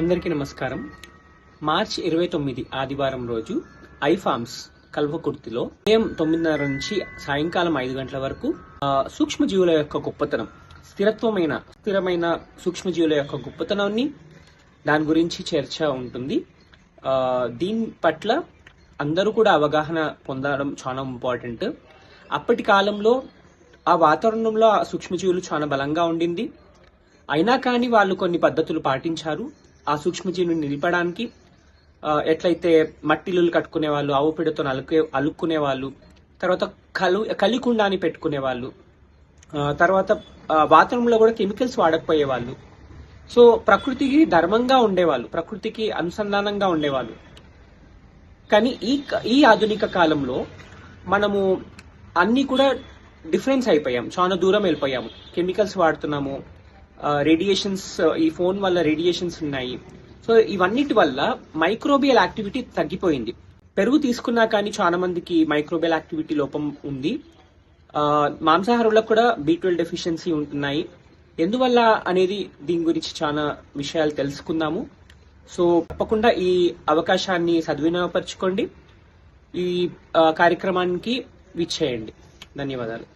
అందరికీ నమస్కారం. మార్చి 29 ఆదివారం రోజు ఐఫార్మ్స్ కల్వకుర్తిలో ఉదయం 9:30 నుంచి సాయంకాలం 5 గంటల వరకు సూక్ష్మజీవుల యొక్క గొప్పతనం, స్థిరమైన సూక్ష్మజీవుల యొక్క గొప్పతనాన్ని దాని గురించి చర్చ ఉంటుంది. దీని పట్ల అందరూ కూడా అవగాహన పొందడం చాలా ఇంపార్టెంట్. అప్పటి కాలంలో ఆ వాతావరణంలో ఆ సూక్ష్మజీవులు చాలా బలంగా ఉండింది. అయినా కానీ వాళ్ళు కొన్ని పద్ధతులు పాటించారు ఆ సూక్ష్మజీవుని నిలపడానికి. ఎట్లయితే మట్టిల్లులు కట్టుకునే వాళ్ళు, ఆవు పిడతో అలుక్కునే వాళ్ళు, తర్వాత కలికుండాని పెట్టుకునే వాళ్ళు, తర్వాత వాతావరణంలో కూడా కెమికల్స్ వాడకపోయే వాళ్ళు. సో ప్రకృతికి ధర్మంగా ఉండేవాళ్ళు, ప్రకృతికి అనుసంధానంగా ఉండేవాళ్ళు. కానీ ఈ ఆధునిక కాలంలో మనము అన్ని కూడా డిఫరెన్స్ అయిపోయాం, చాలా దూరం వెళ్ళిపోయాము. కెమికల్స్ వాడుతున్నాము, రేడియేషన్స్, ఈ ఫోన్ వల్ల రేడియేషన్స్ ఉన్నాయి. సో ఇవన్నిటి వల్ల మైక్రోబియల్ యాక్టివిటీ తగ్గిపోయింది. పెరుగు తీసుకున్నా కానీ చాలా మందికి మైక్రోబియల్ యాక్టివిటీ లోపం ఉంది. మాంసాహారులకు కూడా B12 డెఫిషియన్సీ ఉంటున్నాయి. ఎందువల్ల అనేది దీని గురించి చాలా విషయాలు తెలుసుకుందాము. సో తప్పకుండా ఈ అవకాశాన్ని సద్వినియోగపరచుకోండి. ఈ కార్యక్రమానికి విచ్చేయండి. ధన్యవాదాలు.